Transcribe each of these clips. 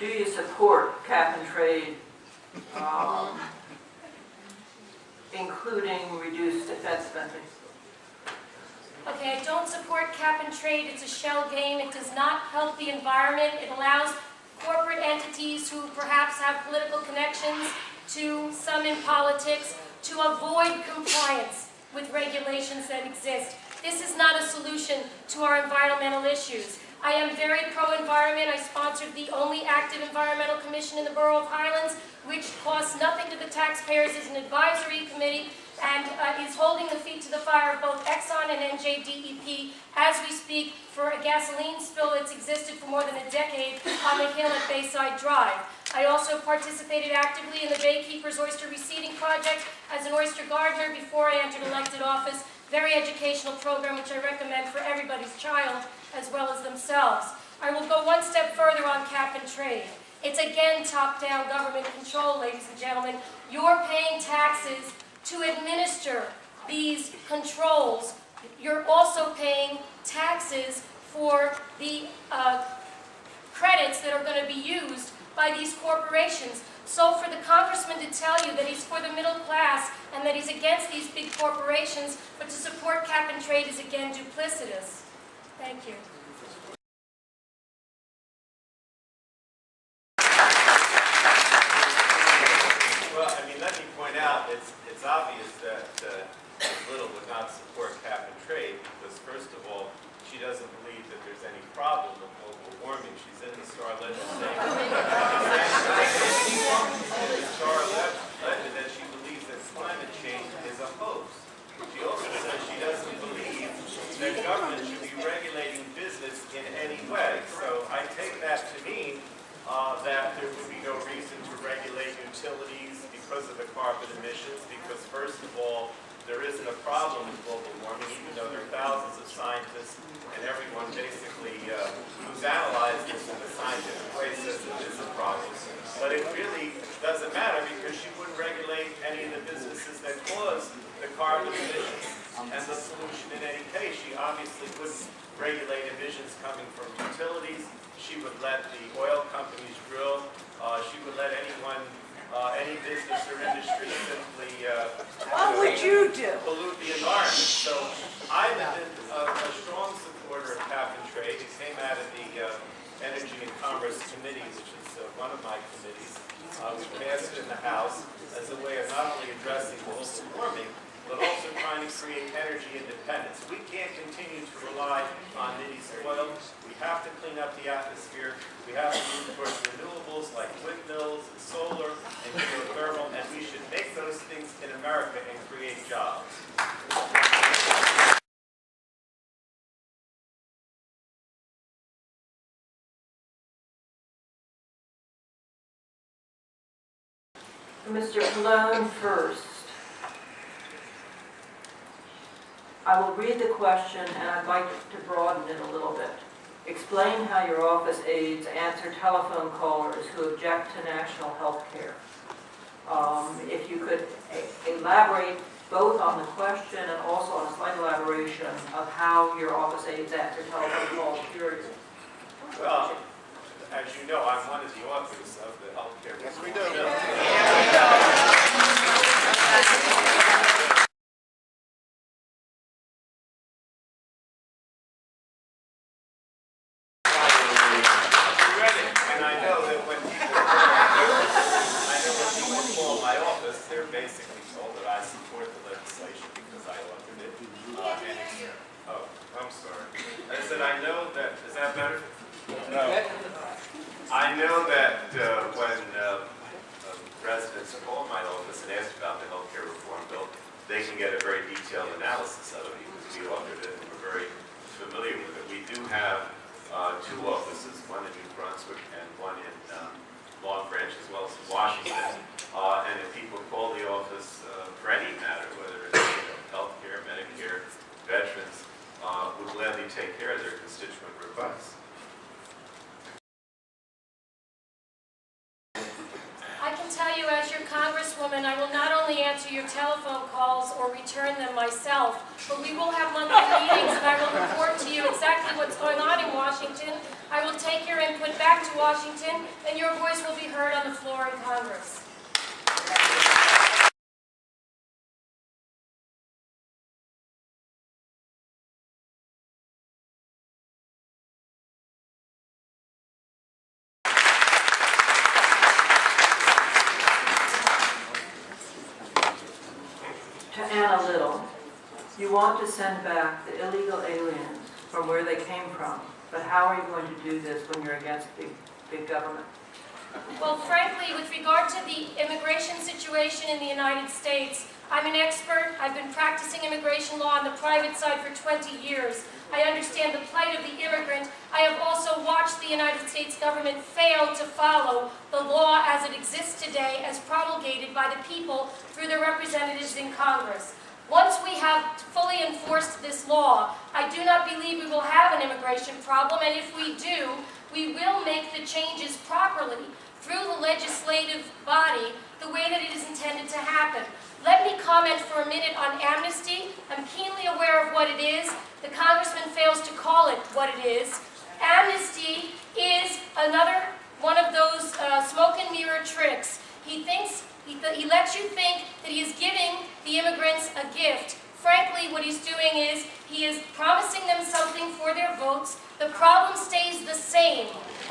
do you support cap and trade, including reduced defense spending? Okay, I don't support cap and trade. It's a shell game. It does not help the environment. It allows corporate entities who perhaps have political connections to some in politics to avoid compliance with regulations that exist. This is not a solution to our environmental issues. I am very pro-environment. I sponsored the only active environmental commission in the Borough of Highlands, which costs nothing to the taxpayers, is an advisory committee, and is holding the feet to the fire of both Exxon and NJDEP as we speak for a gasoline spill that's existed for more than a decade on the hill at Bayside Drive. I also participated actively in the Baykeepers Oyster Reseeding Project as an oyster gardener before I entered elected office. Very educational program which I recommend for everybody's child as well as themselves. I will go one step further on cap and trade. It's again top-down government control, ladies and gentlemen. You're paying taxes to administer these controls. You're also paying taxes for the credits that are going to be used by these corporations. So for the congressman to tell you that he's for the middle class and that he's against these big corporations, but to support cap and trade is again duplicitous. Thank you. Well, I mean, let me point out, it's obvious that Ms. Little would not support cap and trade because, first of all, she doesn't believe that there's any problem with global warming. She's in the STAR legislature. That she believes that climate change is a hoax. She also says she doesn't believe that government should be regulating business in any way. So I take that to mean that there would be no reason to regulate utilities because of the carbon emissions, because first of all, there isn't a problem with global warming, even though there are thousands of scientists and everyone basically who's analyzed this in a scientific way says it is a problem. But it really doesn't matter because she wouldn't regulate any of the businesses that cause the carbon emissions and the pollution in any case. She obviously wouldn't regulate emissions coming from utilities. She would let the oil companies drill. She would let anyone, any business or industry simply What would you do? Pollute the environment. So I'm a strong supporter of cap and trade. It came out of the Energy and Commerce Committee, which is one of my committees. We passed it in the House as a way of not only addressing global warming, but also trying to create energy independence. We can't continue to rely on Mideast oil. We have to clean up the atmosphere. We have to move towards renewables like windmills and solar and geothermal, and we should make those things in America and create jobs. Mr. Pallone first. I will read the question and I'd like to broaden it a little bit. Explain how your office aides answer telephone callers who object to national health care. If you could elaborate both on the question and also on a slight elaboration of how your office aides answer telephone calls, period. Well, as you know, I'm one of the authors of the health care. Yes, we do. I know that when residents call my office and ask about the health care reform bill, they can get a very detailed analysis of it because we authored it and we're very familiar with it. We do have two offices, one in New Brunswick and one in Long Branch as well as in Washington. And if people call the office for any matter, whether it's health care, Medicare, veterans, we'll gladly take care of their constituent requests. As your congresswoman, I will not only answer your telephone calls or return them myself, but we will have monthly meetings and I will report to you exactly what's going on in Washington. I will take your input back to Washington, and your voice will be heard on the floor in Congress. To Anna Little, you want to send back the illegal aliens from where they came from, but how are you going to do this when you're against big government? Well, frankly, with regard to the immigration situation in the United States, I'm an expert. I've been practicing immigration law on the private side for 20 years. I understand the plight of the immigrant. I have also watched the United States government fail to follow the law as it exists today, as promulgated by the people through their representatives in Congress. Once we have fully enforced this law, I do not believe we will have an immigration problem, and if we do, we will make the changes properly through the legislative body the way that it is intended to happen. Let me comment for a minute on amnesty. I'm keenly aware of what it is. The congressman fails to call it what it is. Amnesty is another one of those smoke and mirror tricks. He lets you think that he is giving the immigrants a gift. Frankly, what he's doing is he is promising them something for their votes. The problem stays the same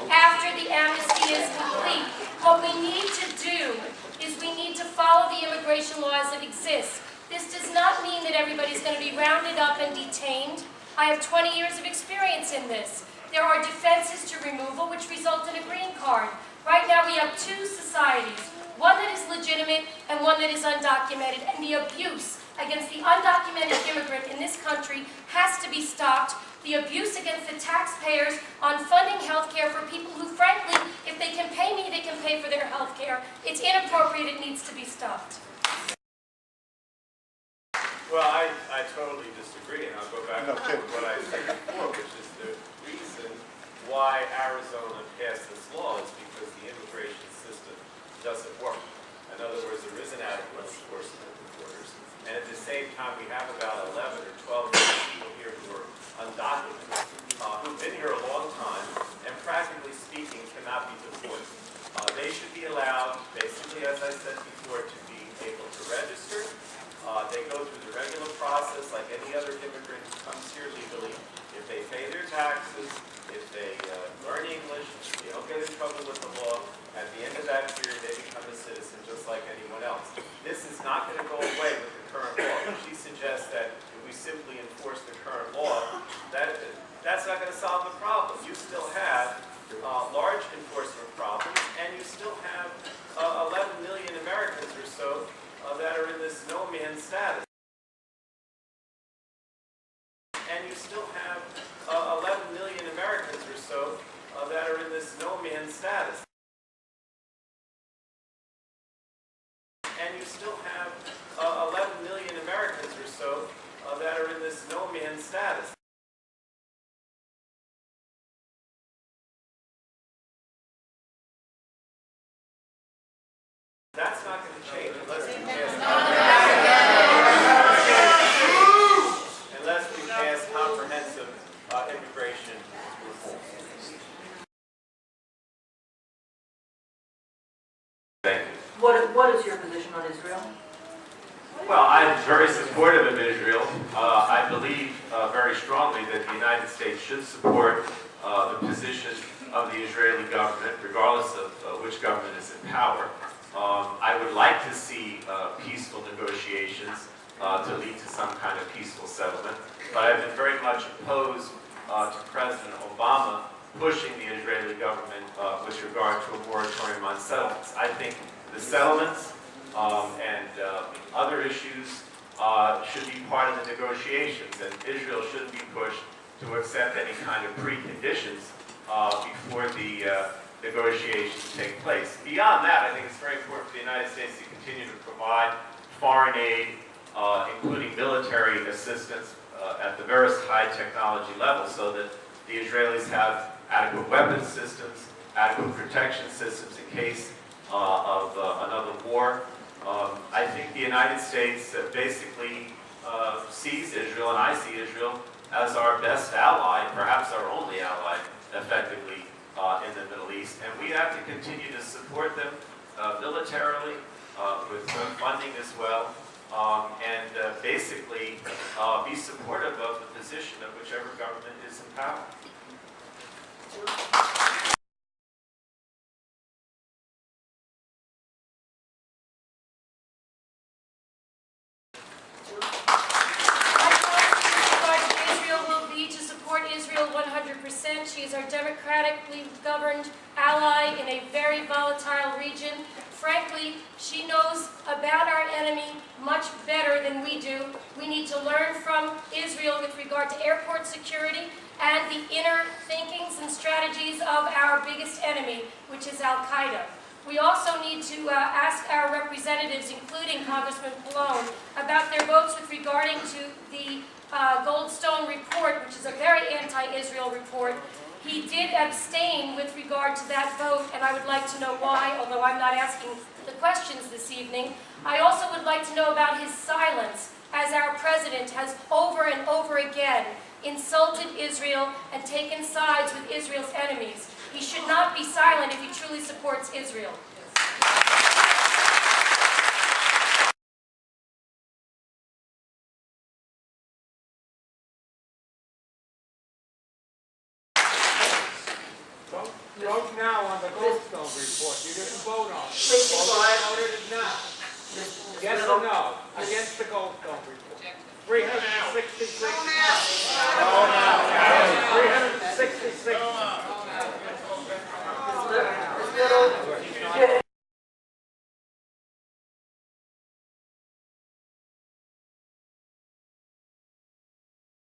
after the amnesty is complete. What we need to do is we need to follow the immigration law as it exists. This does not mean that everybody's going to be rounded up and detained. I have 20 years of experience in this. There are defenses to removal which result in a green card. Right now we have two societies, one that is legitimate and one that is undocumented, and the abuse against the undocumented immigrant in this country has to be stopped. The abuse against the taxpayers on funding health care for people who, frankly, if they can pay me, they can pay for their health care. It's inappropriate. It needs to be stopped. Well, I totally disagree, and I'll go back to what I said before, which is the reason why Arizona passed this law is because the immigration system doesn't work. In other words, there isn't adequate enforcement of the borders. And at the same time, we have about 11 or 12 million people here who are undocumented, who've been here a long time, and practically speaking, cannot be deported. They should be allowed, basically, as I said before, to be able to register. They go through the regular process like any other immigrant who comes here legally. If they pay their taxes, if they learn English, they don't get in trouble with the law. At the end of that period, they become a citizen just like anyone else. This is not going to go away with the current law. She suggests that if we simply enforce the current law, that's not going to solve the problem. You still have large enforcement problems, and you still have 11 million Americans or so that are in this no man's status. And you still have 11 million Americans or so that are in this no man's status. And you still have 11 million Americans or so that are in this no man's status. That's not going to change unless we pass comprehensive immigration reform. Thank you. What is your position on Israel? Well, I'm very supportive of Israel. I believe very strongly that the United States should support the position of the Israeli government, regardless of which government is in power. I would like to see peaceful negotiations to lead to some kind of peaceful settlement, but I've been very much opposed to President Obama pushing the Israeli government with regard to a moratorium on settlements. I think the settlements and other issues should be part of the negotiations, and Israel shouldn't be pushed to accept any kind of preconditions before the negotiations take place. Beyond that, I think it's very important for the United States to continue to provide foreign aid, including military assistance at the various high technology levels, so that the Israelis have adequate weapons systems, adequate protection systems in case of another war. I think the United States basically sees Israel, and I see Israel, as our best ally, perhaps our only ally, effectively continue to support them militarily, with funding as well, and basically be supportive of the position of whichever government is in power. Israel 100%. She is our democratically governed ally in a very volatile region. Frankly, she knows about our enemy much better than we do. We need to learn from Israel with regard to airport security and the inner thinkings and strategies of our biggest enemy, which is Al-Qaeda. We also need to ask our representatives, including Congressman Pallone, about their votes with regarding to the Goldstone report, which is a very anti-Israel report. He did abstain with regard to that vote, and I would like to know why, although I'm not asking the questions this evening. I also would like to know about his silence, as our president has over and over again insulted Israel and taken sides with Israel's enemies. He should not be silent if he truly supports Israel. Vote now on the Goldstone report. You didn't vote on it. Please be quiet. Voted it now. Yes or no? Against the Goldstone report. 366. 366